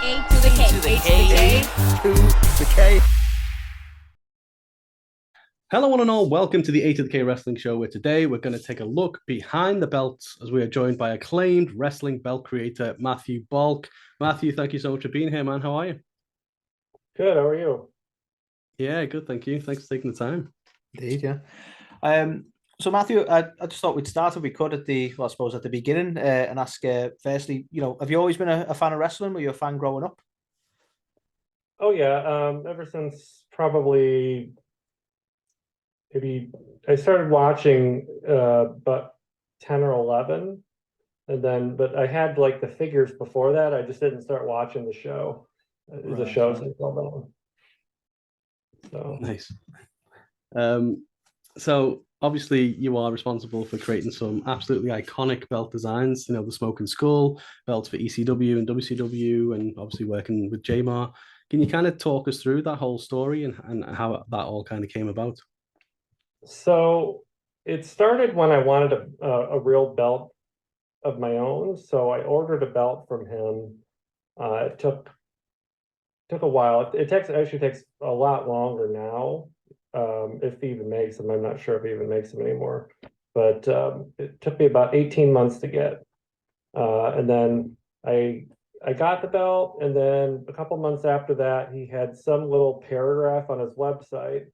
A to the K. A to the K. To the K. Hello, one and all. Welcome to the A2theK Wrestling Show, where today we're going to take a look behind the belts as we are joined by acclaimed wrestling belt creator Matthew BALK. Matthew, thank you so much for being here, man. How are you? Good. How are you? Yeah, good. Thank you. Thanks for taking the time. Indeed, yeah. So Matthew, I just thought we'd start if we could at the, well, I suppose at the beginning, and ask firstly, have you always been a fan of wrestling? Were you a fan growing up? Oh yeah. Ever since probably maybe I started watching about 10 or 11, but I had like the figures before that. I just didn't start watching the show. The show's like well done. So Nice. So obviously you are responsible for creating some absolutely iconic belt designs, the Smokin Skull, belts for ECW and WCW, and obviously working with JMar. Can you kind of talk us through that whole story and how that all kind of came about? So it started when I wanted a real belt of my own. So I ordered a belt from him. It took a while. It actually takes a lot longer now. If he even makes them, I'm not sure if he even makes them anymore. But it took me about 18 months to get. And then I got the belt, and then a couple months after that, he had some little paragraph on his website.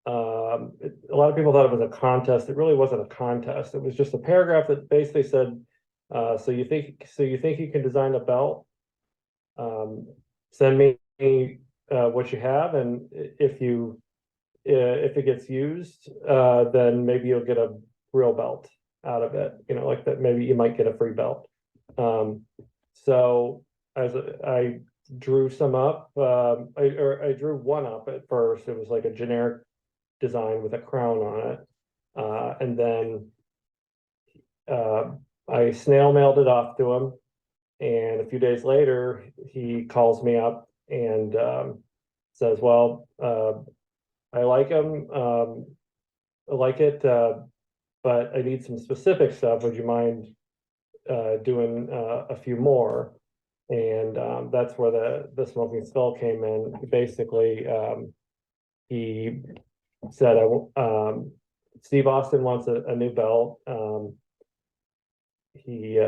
A lot of people thought it was a contest. It really wasn't a contest. It was just a paragraph that basically said, "So you think you can design a belt? Send me what you have, and if it gets used, then maybe you'll get a real belt out of it. Like that. Maybe you might get a free belt." So as I drew some up, I drew one up at first. It was like a generic design with a crown on it, and then I snail mailed it off to him. And a few days later, he calls me up and says, "Well, I like him. I like it, but I need some specific stuff. Would you mind doing a few more?" And that's where the Smokin Skull came in. Basically, he said, Steve Austin wants a new belt. He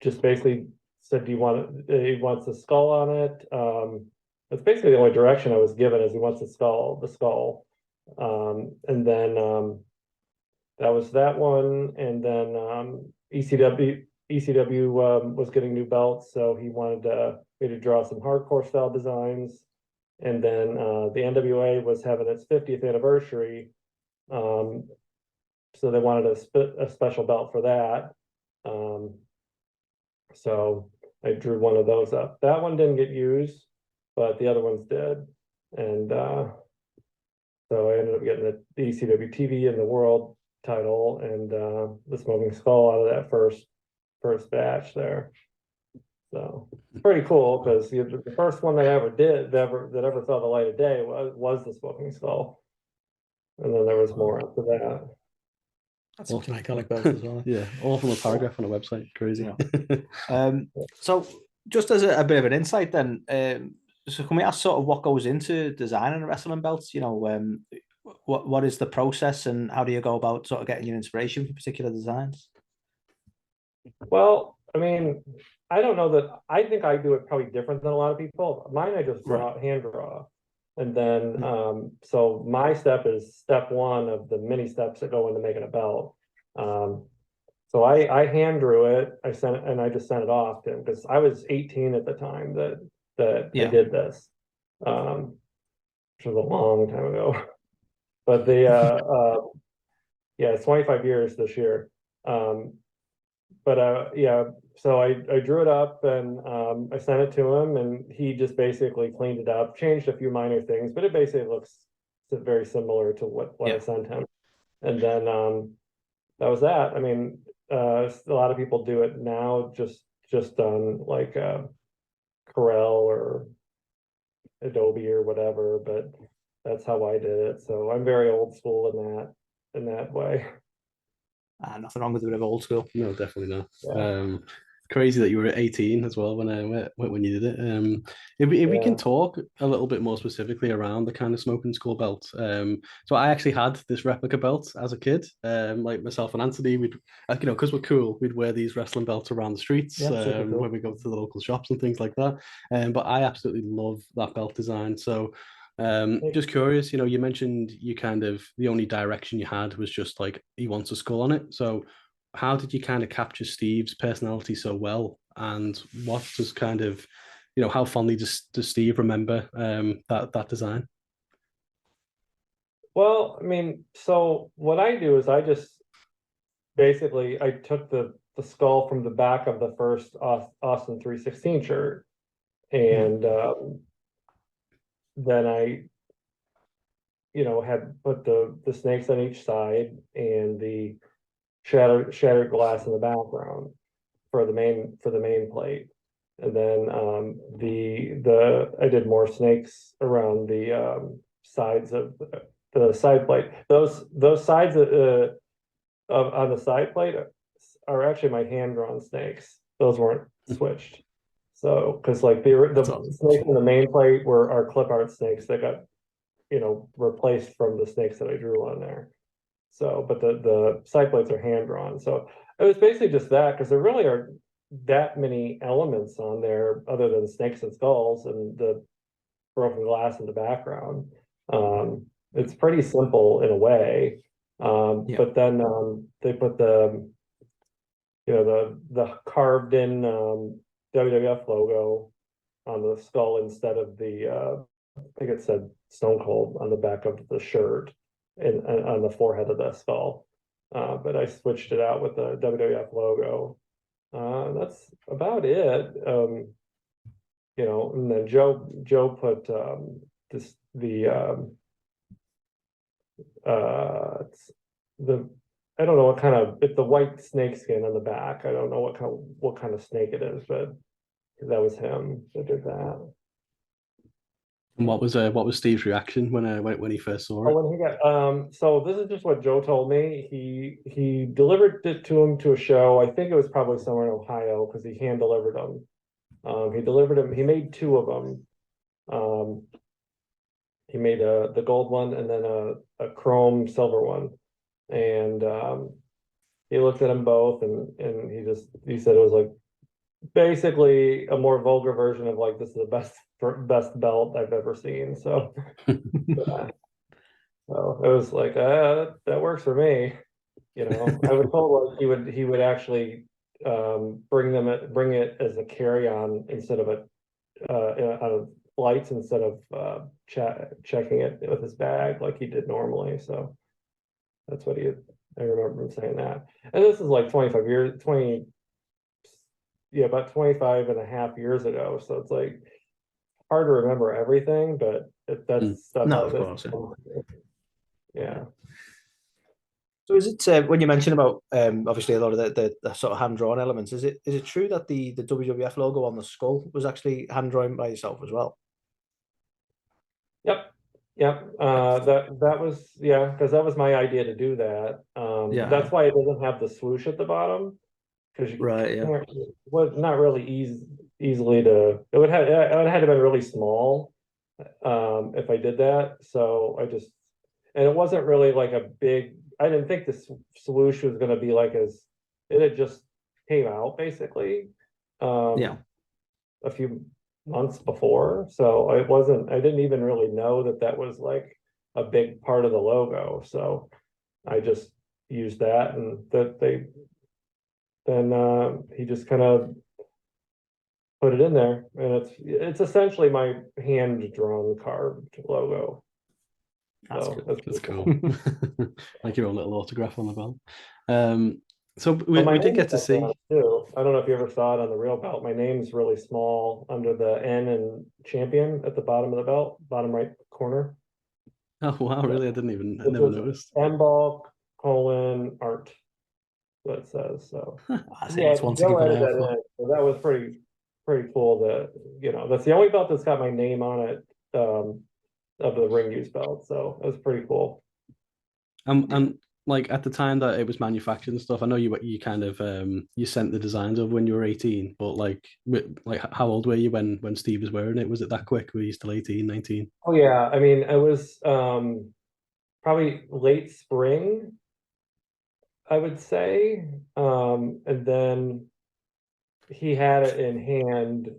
just basically said, "Do you want it?" He wants the skull on it. That's basically the only direction I was given, is he wants the skull. And then that was that one. And then ECW was getting new belts, so he wanted me to draw some hardcore style designs. And then the NWA was having its 50th anniversary, so they wanted a special belt for that. So I drew one of those up. That one didn't get used, but the other ones did. And so I ended up getting the ECW TV and the world title and the Smokin Skull out of that first batch there. So it's pretty cool, because the first one they ever did that ever saw the light of day was the Smokin Skull. And then there was more after that. That's an iconic belt as well. Yeah, all from a paragraph on a website. Crazy. Yeah. So just as a bit of an insight then, so can we ask sort of what goes into designing a wrestling belt? What is the process, and how do you go about sort of getting your inspiration for particular designs? Well, I mean, I don't know that I think I do it probably different than a lot of people. Mine I just hand draw. And then so my step is step one of the many steps that go into making a belt. So I hand drew it. I just sent it off to him, because I was 18 at the time that I did this, which was a long time ago. But it's 25 years this year. So I drew it up, and I sent it to him, and he just basically cleaned it up, changed a few minor things, but it basically looks very similar to what I sent him. And then that was that. I mean, a lot of people do it now just on like Corel or Adobe or whatever, but that's how I did it. So I'm very old school in that way. Nothing wrong with a bit of old school. No, definitely not. Yeah. crazy that you were at 18 as well when you did it. If we can talk a little bit more specifically around the kind of Smokin School belt. So I actually had this replica belt as a kid. Like myself and Anthony, we'd because we're cool, we'd wear these wrestling belts around the streets Super cool. when we go to the local shops and things like that. But I absolutely love that belt design. So just curious, you mentioned the only direction you had was just like he wants a skull on it. So how did you kind of capture Steve's personality so well, and what does how fondly does Steve remember that design? Well, I mean, so what I do is I just basically I took the skull from the back of the first Austin 316 shirt, and then I had put the snakes on each side and the shattered glass in the background for the main plate, and then I did more snakes around the sides of the side plate. Those sides on the side plate are actually my hand drawn snakes. Those weren't switched. So because like the snakes in the main plate were our clip art snakes that got replaced from the snakes that I drew on there. So, but the side plates are hand drawn. So it was basically just that, because there really aren't that many elements on there other than snakes and skulls and the broken glass in the background. It's pretty simple in a way. But then they put the carved in WWF logo on the skull instead of the I think it said Stone Cold on the back of the shirt and on the forehead of the skull. But I switched it out with the WWF logo. That's about it. And then Joe put I don't know what kind of, it's the white snake skin on the back. I don't know what kind of snake it is, but that was him that did that. And what was Steve's reaction when he first saw it? When he got so this is just what Joe told me. He delivered it to him to a show. I think it was probably somewhere in Ohio, because he hand delivered them. He delivered them. He made two of them. He made the gold one and then a chrome silver one. And he looked at them both, and he said it was like basically a more vulgar version of like, this is the best belt I've ever seen. So yeah. So it was like that works for me. I was told like he would actually bring it as a carry-on instead of out of flights, instead of checking it with his bag like he did normally. So that's what I remember him saying that. And this is like 25 years, about 25 and a half years ago. So it's like hard to remember everything, but that's stuff. No, of course. Yeah. So is it when you mentioned about obviously a lot of the sort of hand drawn elements? Is it true that the WWF logo on the skull was actually hand drawn by yourself as well? Yep. That was because that was my idea to do that. That's why it doesn't have the swoosh at the bottom, because was not really easily to. It would have to been really small if I did that. So and it wasn't really like a big. I didn't think the swoosh was going to be like it had just came out basically. A few months before, so I didn't even really know that was like a big part of the logo. So I just used that, and then he just kind of put it in there, and it's essentially my hand drawn carved logo. That's so cool. That's cool. Like your own little autograph on the belt. So we did get to see too. I don't know if you ever saw it on the real belt. My name's really small under the N and champion at the bottom of the belt, bottom right corner. Oh wow, really? I never noticed. BALK : art. What it says. So that's one to keep an eye out for. So that was pretty cool. That's the only belt that's got my name on it of the ring use belt. So it was pretty cool. And like at the time that it was manufactured and stuff, I know you kind of you sent the designs over when you were 18, but like how old were you when Steve was wearing it? Was it that quick? Were you still 18, 19? Oh yeah, I mean, it was probably late spring, I would say. And then he had it in hand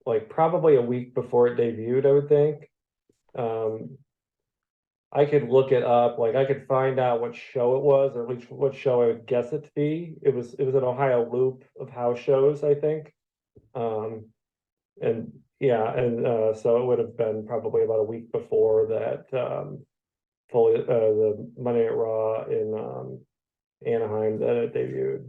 like probably a week before it debuted, I would think. Um, I could look it up, like I could find out what show it was, or at least what show I would guess it to be. It was an Ohio loop of house shows, I think. Um, and yeah, and so it would have been probably about a week before that fully the Monday Night Raw in Anaheim that it debuted.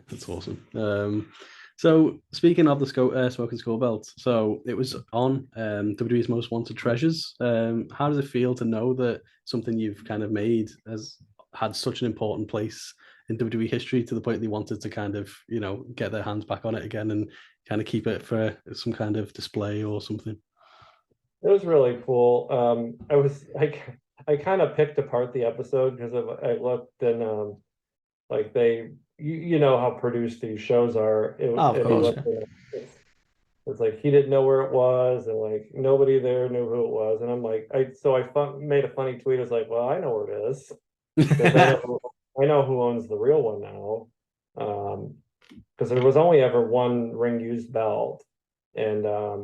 That's awesome. So speaking of the Smoking Skull belt, so it was on WWE's Most Wanted Treasures. How does it feel to know that something you've kind of made has had such an important place in WWE history to the point they wanted to kind of, get their hands back on it again and kind of keep it for some kind of display or something? It was really cool. I kind of picked apart the episode because I looked and like you know how produced these shows are. Oh, of And he course, looked and it's like he didn't know where it was, and like nobody there knew who it was. And I'm like, made a funny tweet. I was like, well, I know where it is because Yeah. I know who owns the real one now. Because there was only ever one ring used belt, and I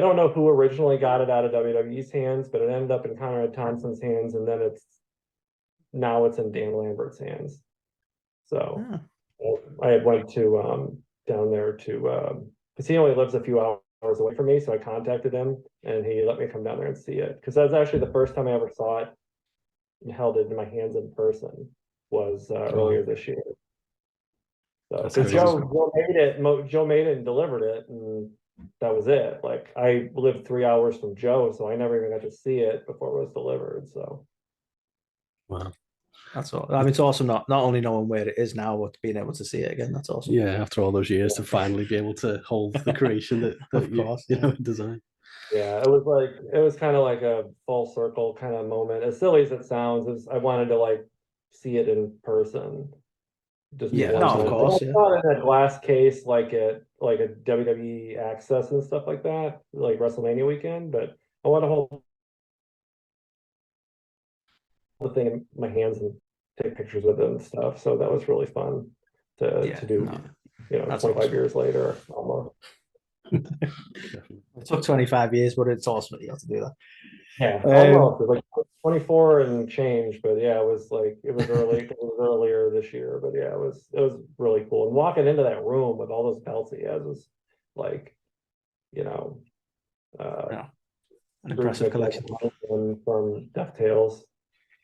don't know who originally got it out of WWE's hands, but it ended up in Conrad Thompson's hands, and then now it's in Dan Lambert's hands. So I had went to down there to because he only lives a few hours away from me, so I contacted him and he let me come down there and see it, because that was actually the first time I ever saw it and held it in my hands in person, was earlier this year. So That's because crazy. Joe made it and delivered it, and that was it. Like I lived 3 hours from Joe, so I never even got to see it before it was delivered. So Wow. that's all. I mean, it's awesome not only knowing where it is now, but being able to see it again. That's awesome. Yeah, after all those years to finally be able to hold the creation that Of you, course, design. yeah, it was kind of like a full circle kind of moment. As silly as it sounds, I wanted to like see it in person. Just yeah. one No, of time. Like, course, I yeah. saw it in a glass case, like a WWE Access and stuff like that, like WrestleMania weekend. But I want to hold the thing in my hands and take pictures with it and stuff. So that was really fun Yeah, to do. no, that's 25 awesome. years later, almost. Definitely. It took 25 years, but it's awesome that you have to do that. Yeah, Um, almost. It was like 24 and change, but yeah, it was earlier this year, but yeah, it was really cool. And walking into that room with all those belts he has was like, you know, uh yeah, an Bruce impressive collection. McDonald from DuckTales.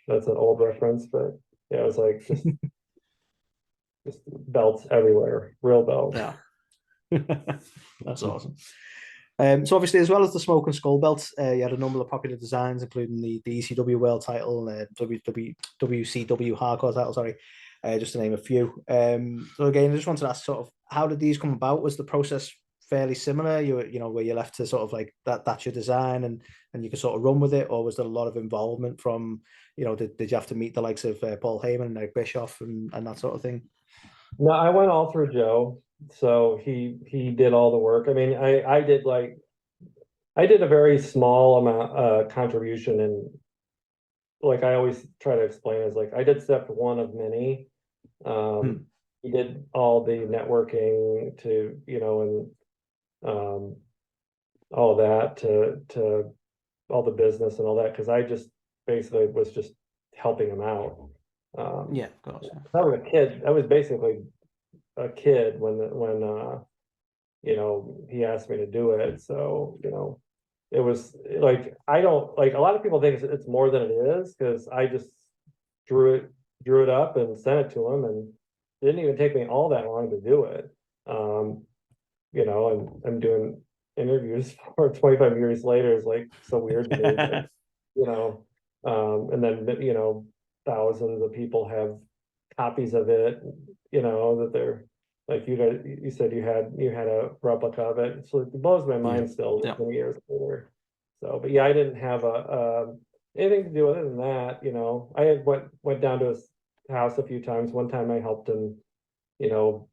That's an old reference, but yeah, it was like just belts everywhere, real belts. Yeah, that's awesome. So obviously, as well as the Smoke and Skull belt, you had a number of popular designs, including the ECW World Title, WCW Hardcore Title. Sorry, just to name a few. So again, I just wanted to ask, sort of, how did these come about? Was the process fairly similar? Where you left to sort of like that's your design, and you could sort of run with it, or was there a lot of involvement from, did you have to meet the likes of Paul Heyman and Eric Bischoff and that sort of thing? No, I went all through Joe, so he did all the work. I mean, I did a very small amount contribution, and like I always try to explain is like I did step one of many. He did all the networking to, and all of that to all the business and all that, because I just basically was just helping him out. Yeah, of course. I was a kid. I was basically a kid when he asked me to do it. So, it was like, I don't like, a lot of people think it's more than it is, because I just drew it up and sent it to him, and it didn't even take me all that long to do it. And I'm doing interviews for 25 years later is like so weird to me, but, and then, thousands of people have copies of it, that they're like, you said you had a replica of it, so it blows my mind still Yeah. 20 years later. So, but yeah, I didn't have anything to do other than that, I had went down to his house a few times. One time I helped him, you know,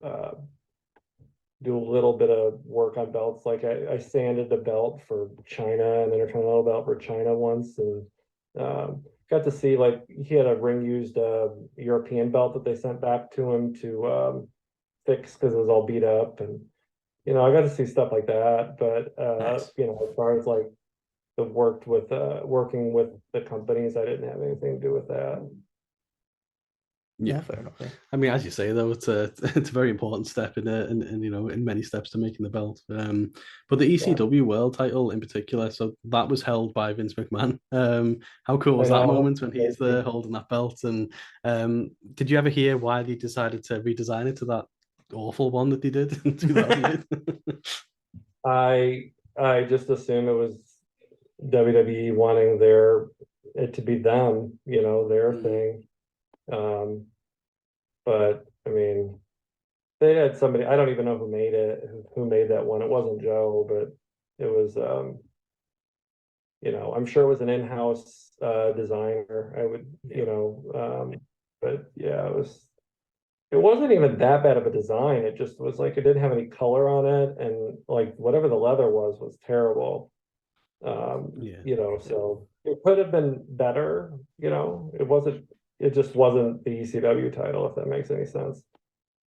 uh, do a little bit of work on belts. Like I sanded a belt for China and Intercontinental belt for China once, and got to see, like, he had a ring used European belt that they sent back to him to fix because it was all beat up, and I got to see stuff like that. But Nice. as far as like the working with the companies, I didn't have anything to do with that. Yeah, fair enough. Yeah. I mean, as you say, though, it's a it's a very important step in many steps to making the belt. But the ECW World Title in particular, so that was held by Vince McMahon. How cool I was that know. moment when he's there holding that belt? And did you ever hear why they decided to redesign it to that awful one that they did in 2008? I just assume it was WWE wanting it to be them, their thing. But I mean, they had somebody, I don't even know who made it, who made that one. It wasn't Joe, but it was I'm sure it was an in-house designer. I would, but yeah, it wasn't even that bad of a design. It just was like it didn't have any color on it, and like whatever the leather was terrible. So it could have been better, it just wasn't the ECW title, if that makes any sense.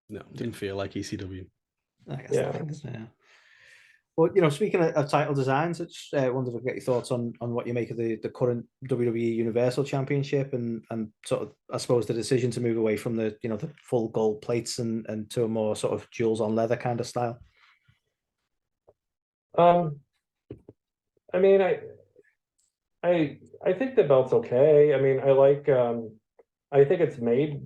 No, didn't feel like ECW. I guess Yeah. that is, yeah. Well, speaking of title designs, I just wanted to get your thoughts on what you make of the current WWE Universal Championship and sort of, I suppose, the decision to move away from the the full gold plates and to a more sort of jewels on leather kind of style. I mean, I think the belt's okay. I mean, I think it's made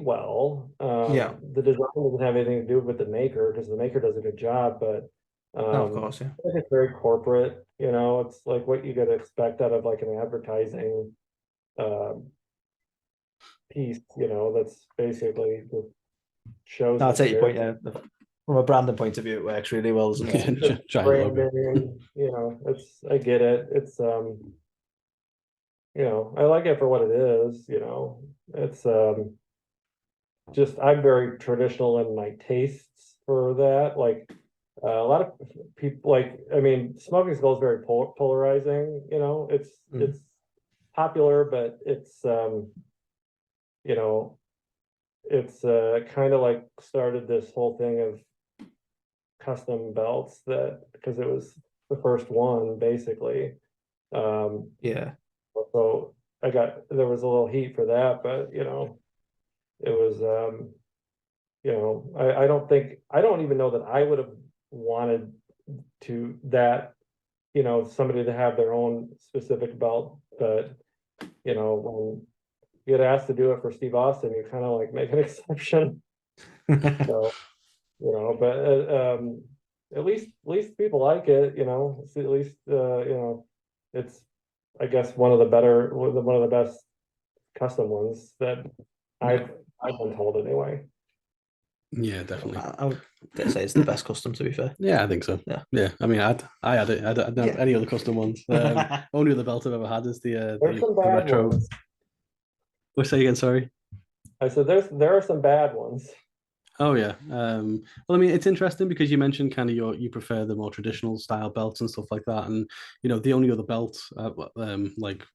well. Yeah. The design doesn't have anything to do with the maker, because the maker does a good job, but No, of course, yeah. I think it's very corporate. It's like what you gotta expect out of like an advertising piece. That's basically the shows No, I the take your point. character. Yeah, from a branding point of view, it works really well, doesn't it? Yeah, giant logo. Branding, I get it. It's I like it for what it is. It's just, I'm very traditional in my tastes for that. Like a lot of people, like, I mean, Smoking Skull is very polarizing. It's popular, but you know, it's kind of like started this whole thing of custom belts, that because it was the first one basically. Yeah. So there was a little heat for that, but it was I don't even know that I would have wanted somebody to have their own specific belt, but when you get asked to do it for Steve Austin, you kind of like make an exception. So but at least people like it. At least it's, I guess, one of the best custom ones that I've been told anyway. Yeah, definitely. I would dare say it's the best custom, to be fair. Yeah, I think so. Yeah. I mean, I had it. I don't have any other custom ones. Only other belt I've ever had is the There's some bad retro. ones. What's that again? Sorry. I said there are some bad ones. Oh yeah. Well, I mean, it's interesting because you mentioned kind of you prefer the more traditional style belts and stuff like that, and the only other belt, like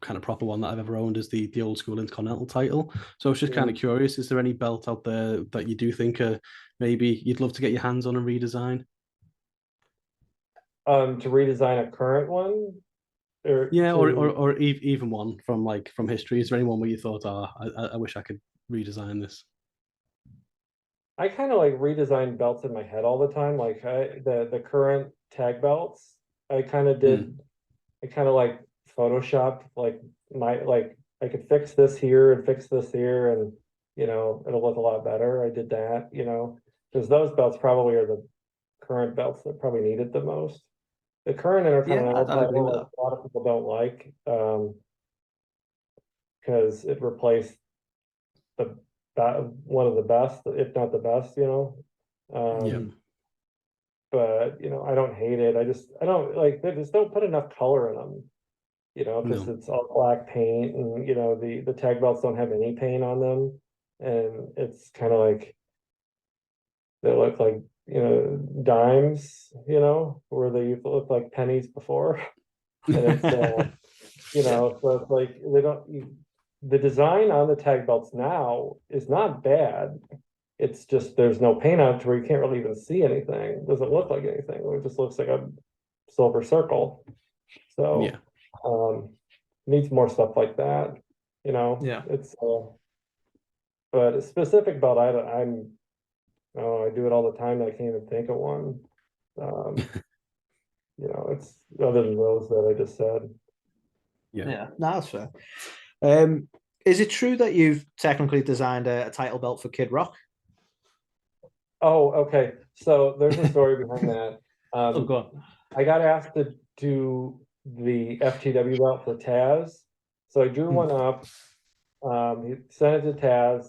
kind of proper one that I've ever owned is the old school Intercontinental title. So I was just kind of curious: is there any belt out there that you do think maybe you'd love to get your hands on and redesign? To redesign a current one, or even one from history. Is there anyone where you thought, I wish I could redesign this? I kind of like redesign belts in my head all the time. Like the current tag belts, I kind of did. I kind of like Photoshopped like I could fix this here and fix this here, and it'll look a lot better. I did that, because those belts probably are the current belts that probably need it the most. The current Intercontinental I'd agree with title, a lot of people don't like, because it replaced one of the best, if not the best, but I don't hate it. I don't like, they just don't put enough color in them. because No. it's all black paint, and the tag belts don't have any paint on them, and it's kind of like they look like dimes, where they used to look like pennies before, and it's so it's like they don't. The design on the tag belts now is not bad. It's just there's no paint on it to where you can't really even see anything. It doesn't look like anything. It just looks like a silver circle. So Yeah. needs more stuff like that. Yeah. It's but a specific belt, I do it all the time. I can't even think of one. It's other than those that I just said. Yeah, no, that's fair. Is it true that you've technically designed a title belt for Kid Rock? Oh, okay. So there's a story behind that. Oh, go on. I got asked to do the FTW belt for Taz. So I drew one up. He sent it to Taz,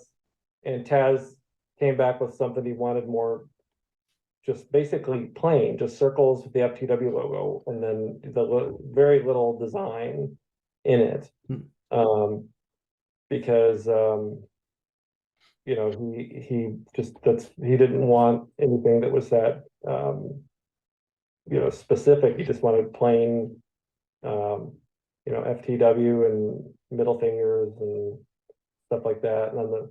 and Taz came back with something he wanted more, just basically plain, just circles with the FTW logo, and then very little design in it. Because he didn't want anything that was that specific. He just wanted plain FTW and middle fingers and stuff like that. And then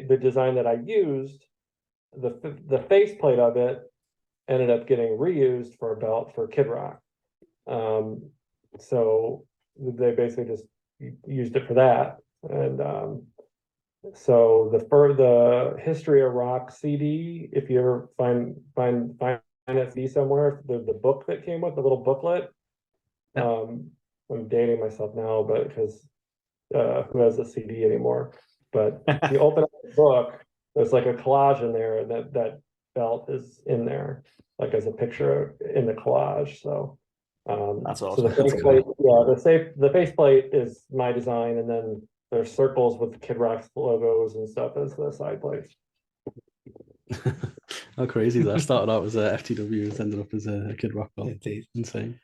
the design that I used, the faceplate of it ended up getting reused for a belt for Kid Rock. So they basically just used it for that. And so the History of Rock CD, if you ever find that CD somewhere, the book that came with the little booklet. I'm dating myself now, but because who has a CD anymore? But if you open up the book, there's like a collage in there, and that belt is in there, like as a picture in the collage. So that's so awesome. the faceplate, the faceplate is my design, and then there's circles with Kid Rock's logos and stuff as the side plates. How crazy is that? I started out as a FTW and ended up as a Kid Rock belt. Indeed. Insane.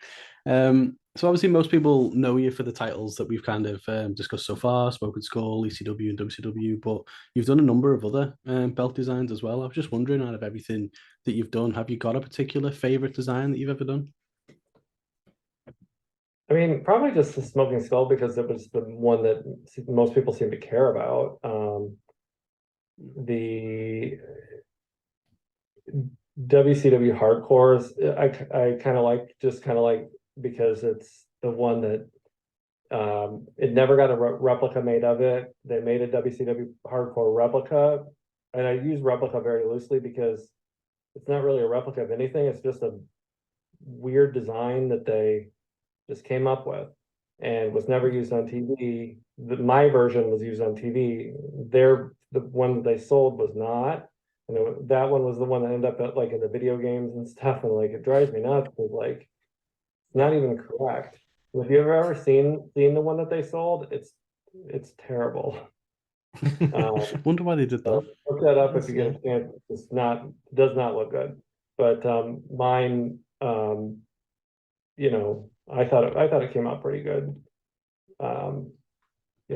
So obviously most people know you for the titles that we've kind of discussed so far, Smokin Skull, ECW and WCW, but you've done a number of other belt designs as well. I was just wondering, out of everything that you've done, have you got a particular favorite design that you've ever done? I mean, probably just the Smokin Skull, because it was the one that most people seem to care about. The WCW Hardcores, I kind of like because it's the one that it never got a replica made of it. They made a WCW Hardcore replica, and I use replica very loosely because it's not really a replica of anything. It's just a weird design that they just came up with and was never used on TV. My version was used on TV. The one that they sold was not. That one was the one that ended up at, like, in the video games and stuff, and like it drives me nuts because like it's not even correct. If you ever seen the one that they sold, it's terrible. Wonder why they did that. Look that up if you get a chance. Does not look good. But mine, I thought it came out pretty good. It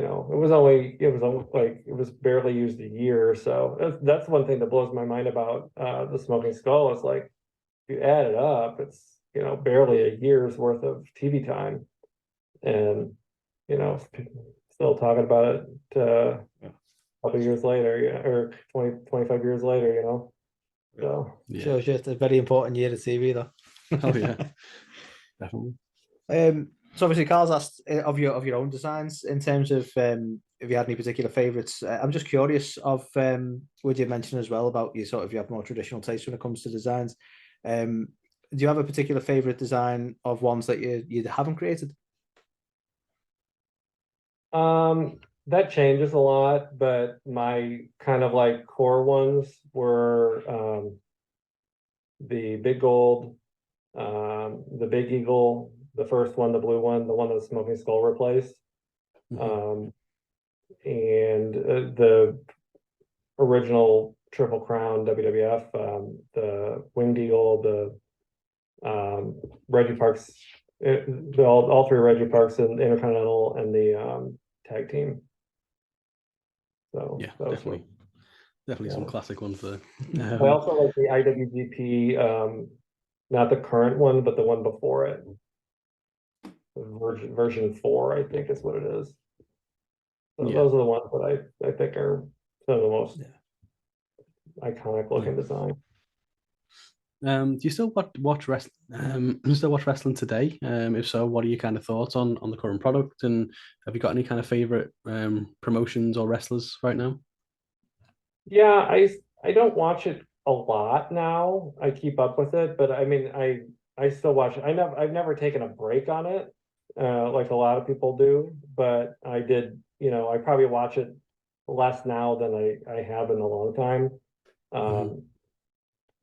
was barely used a year or so. That's one thing that blows my mind about the Smokin Skull. Is like, if you add it up, it's barely a year's worth of TV time, and still talking about it a couple years later, or 25 years later. So Shows you it's a very important year of TV, though. Oh yeah, definitely. So obviously, Carl's asked of your own designs in terms of if you had any particular favourites. I'm just curious of would you mention as well about you have more traditional taste when it comes to designs. Do you have a particular favourite design of ones that you haven't created? That changes a lot, but my kind of like core ones were the Big Gold, the Big Eagle, the first one, the blue one, the one that the Smokin Skull replaced, and the original Triple Crown WWF, the Winged Eagle, the Reggie Parks all three Reggie Parks and the Intercontinental and the tag team. So Yeah, that was definitely. Definitely some classic ones there. I also like the IWGP, not the current one, but the one before it. Version 4, I think is what it is. So Yeah. those are the ones that I think are some of the most iconic looking design. Do you still watch wrestling? Still watch wrestling today? If so, what are your kind of thoughts on the current product? And have you got any kind of favorite promotions or wrestlers right now? Yeah, I don't watch it a lot now. I keep up with it, but I mean, I still watch it. I've never taken a break on it, like a lot of people do. But I did, I probably watch it less now than I have in a long time.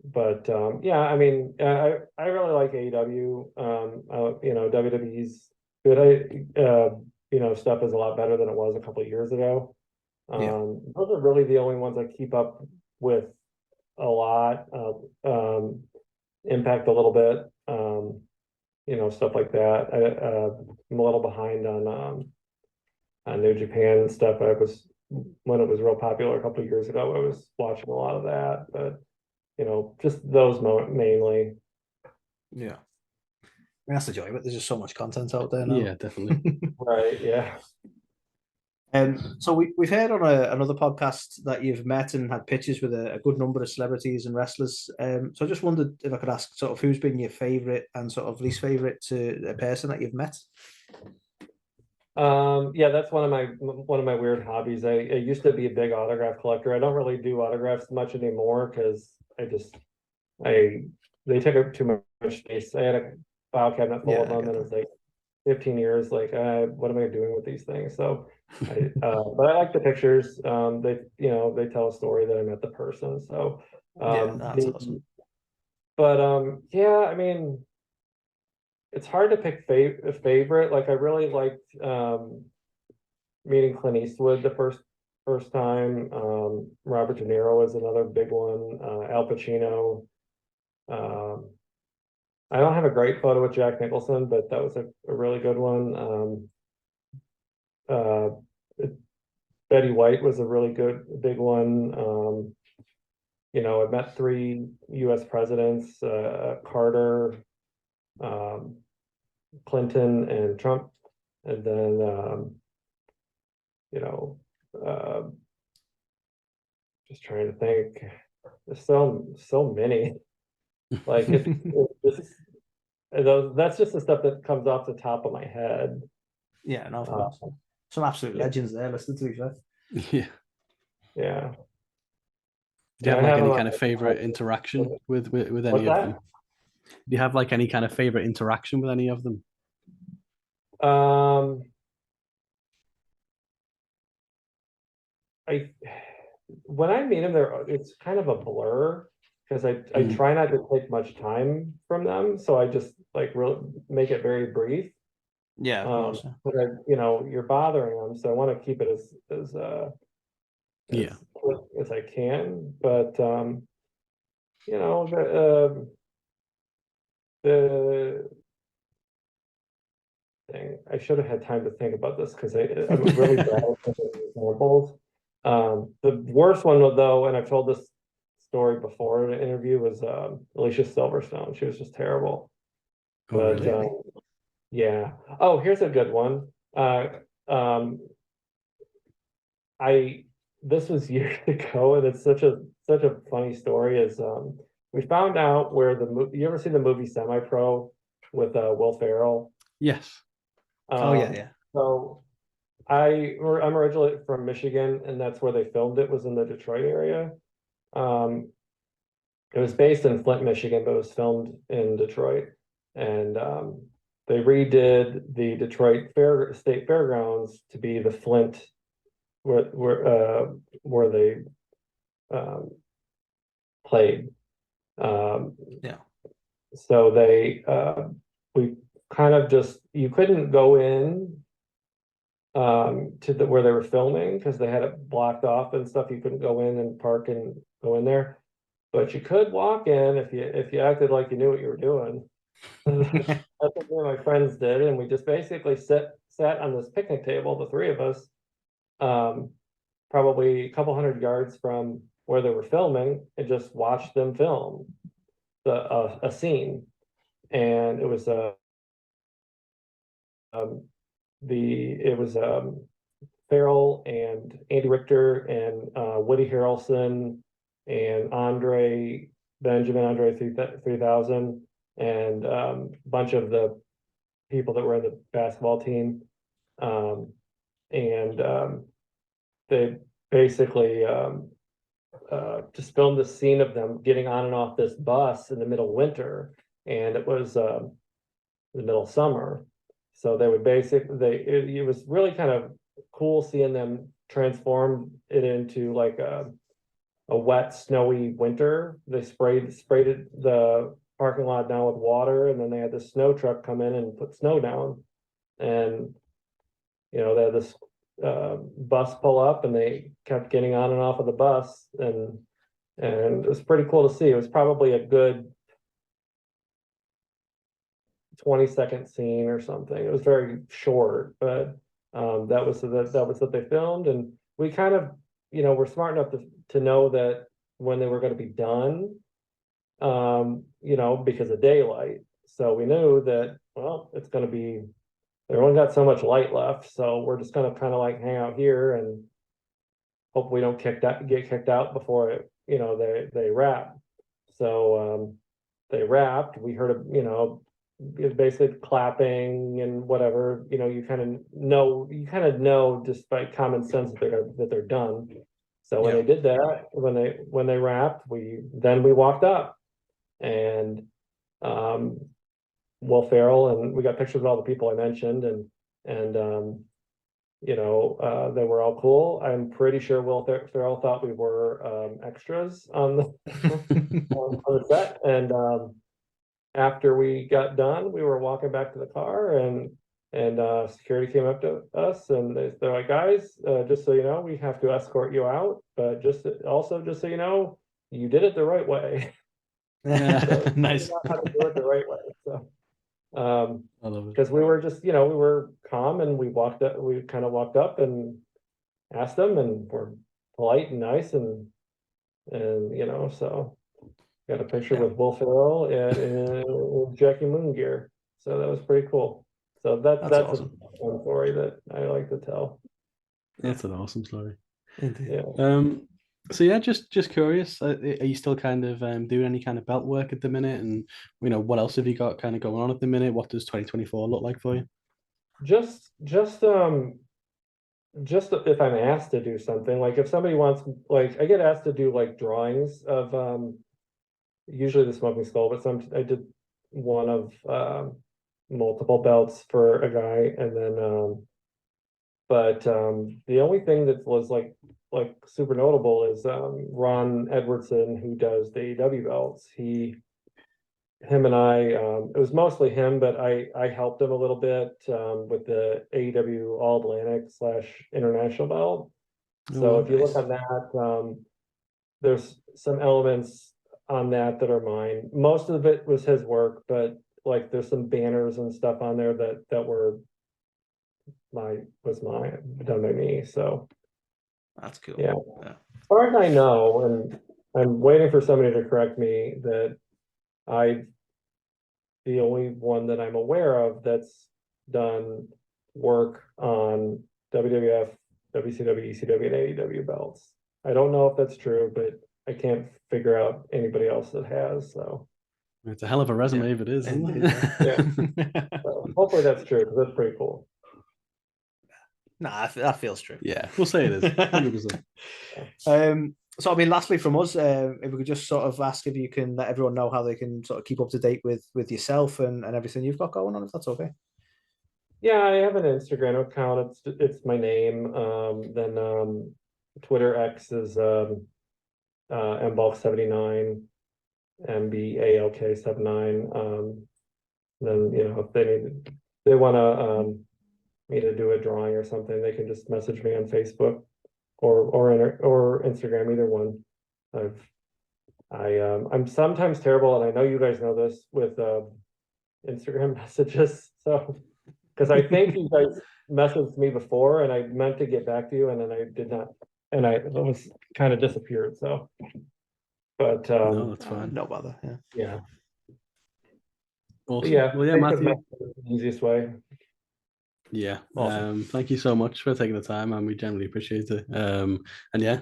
But yeah, I mean, I really like AEW. WWE's good. Stuff is a lot better than it was a couple of years ago. Those are really the only ones I keep up with a lot. Impact a little bit, stuff like that. I'm a little behind on New Japan and stuff. When it was real popular a couple of years ago, I was watching a lot of that, but just those mainly. Yeah. I mean, that's the joy of it. There's just so much content out there now. Yeah, definitely. Right, yeah. So we've heard on another podcast that you've met and had pictures with a good number of celebrities and wrestlers. So I just wondered if I could ask sort of who's been your favorite and sort of least favorite to a person that you've met. Yeah, that's one of my weird hobbies. I used to be a big autograph collector. I don't really do autographs much anymore because they take up too much space. I had a file cabinet full of them, and it's like 15 years. Like, what am I doing with these things? So, but I like the pictures. They tell a story that I met the person. So, That's awesome. But yeah, I mean, it's hard to pick a favorite. Like, I really liked meeting Clint Eastwood the first time. Robert De Niro was another big one. Al Pacino. I don't have a great photo with Jack Nicholson, but that was a really good one. Betty White was a really big one. I've met 3 U.S. presidents, Carter, Clinton, and Trump. And then, just trying to think, there's so many. Like that's just the stuff that comes off the top of my head. Yeah, no, of course. Some absolute legends there, listening to each other. Yeah. Yeah. Do you have like any kind of favorite interaction with any of them? Do you have like any kind of favorite interaction with any of them? When I meet them, it's kind of a blur because I try not to take much time from them, so I just like really make it very brief. Yeah, of course. But you're bothering them, so I want to keep it as quick as I can. But the thing, I should have had time to think about this because I'm really bad at examples. The worst one though, and I've told this story before in an interview, was Alicia Silverstone. She was just terrible. But really? yeah. Oh, here's a good one. This was years ago, and it's such a funny story. Is we found out where you ever see the movie Semi Pro with Will Ferrell? Yes. Oh yeah. So I'm originally from Michigan, and that's where they filmed it, was in the Detroit area. It was based in Flint, Michigan, but it was filmed in Detroit. And they redid the Detroit State Fairgrounds to be the Flint where they played. Yeah. So we kind of you couldn't go in to where they were filming because they had it blocked off and stuff. You couldn't go in and park and go in there, but you could walk in if you acted like you knew what you were doing. That's what me and my friends did, and we just basically sat on this picnic table, the three of us, probably a couple hundred yards from where they were filming, and just watched them film a scene. And it was Farrell and Andy Richter and Woody Harrelson and Andre 3000, and a bunch of the people that were in the basketball team. And they basically just filmed the scene of them getting on and off this bus in the middle of winter, and it was the middle of summer. So they would it was really kind of cool seeing them transform it into like a wet, snowy winter. They sprayed the parking lot down with water, and then they had the snow truck come in and put snow down. And they had this bus pull up, and they kept getting on and off of the bus, and it was pretty cool to see. It was probably a good 20-second scene or something. It was very short, but that was what they filmed. And we kind of, were smart enough to know that when they were going to be done, because of daylight. So we knew that, well, it's going to be, they've only got so much light left, so we're just gonna kind of like hang out here and hope we don't get kicked out before they wrap. So they wrapped. We heard basically clapping and whatever. You kind of know just by common sense that they're done. So when they did that, when they wrapped, we walked up, and Will Ferrell, and we got pictures of all the people I mentioned, and they were all cool. I'm pretty sure Will Ferrell thought we were extras on the set. And after we got done, we were walking back to the car, and security came up to us, and they're like, guys, just so you know, we have to escort you out, but just so you know, you did it the right way. So Nice. how to do it the right way. So I love it. because we were just, we were calm, and we kind of walked up and asked them, and we're polite and nice, and so got a picture with Will Ferrell and Jackie Moon gear. So that was pretty cool. So that's awesome. one story that I like to tell. That's an awesome story. Indeed. Yeah. So yeah, just curious, are you still kind of doing any kind of belt work at the minute? And what else have you got kind of going on at the minute? What does 2024 look like for you? Just if I'm asked to do something, like if somebody wants, like I get asked to do like drawings of usually the Smoking Skull, but I did one of multiple belts for a guy, and then but the only thing that was like super notable is Ron Edwardson, who does the AEW belts. Him and I, it was mostly him, but I helped him a little bit with the AEW All Atlantic / International belt. So if you look on that, there's some elements on that are mine. Most of it was his work, but like there's some banners and stuff on there that were done by me. So That's cool. yeah. As far as I know, and I'm waiting for somebody to correct me, that the only one that I'm aware of that's done work on WWF, WCW, ECW, and AEW belts. I don't know if that's true, but I can't figure out anybody else that has. So it's a hell of a resume if it is, isn't it? Yeah. So hopefully that's true, because that's pretty cool. Nah, that feels true. Yeah, we'll say it is. 100%. So I mean, lastly from us, if we could just sort of ask if you can let everyone know how they can sort of keep up to date with yourself and everything you've got going on, if that's okay. Yeah, I have an Instagram account. It's my name. Then Twitter X is MBALK79, MBALK79. Then if they want to me to do a drawing or something, they can just message me on Facebook or Instagram, either one. I'm sometimes terrible, and I know you guys know this, with Instagram messages. So, because I think you guys messaged me before, and I meant to get back to you, and then I did not, and I was kind of disappeared. So, but No, that's fine. No bother. Yeah. yeah, Awesome. yeah. Well, yeah, Facebook Matthew. Messenger is the easiest way. Yeah. Awesome. Thank you so much for taking the time, and we generally appreciate it. And yeah,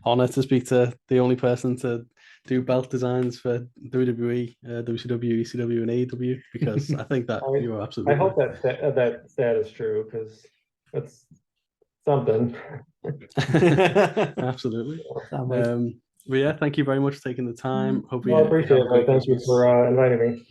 honor to speak to the only person to do belt designs for WWE, WCW, ECW, and AEW, because I think that you are absolutely I hope correct. that is true, because that's something. Absolutely. Can't wait. But yeah, thank you very much for taking the time. Hope Well, I you appreciate have a it. great Thank you Christmas. for inviting me.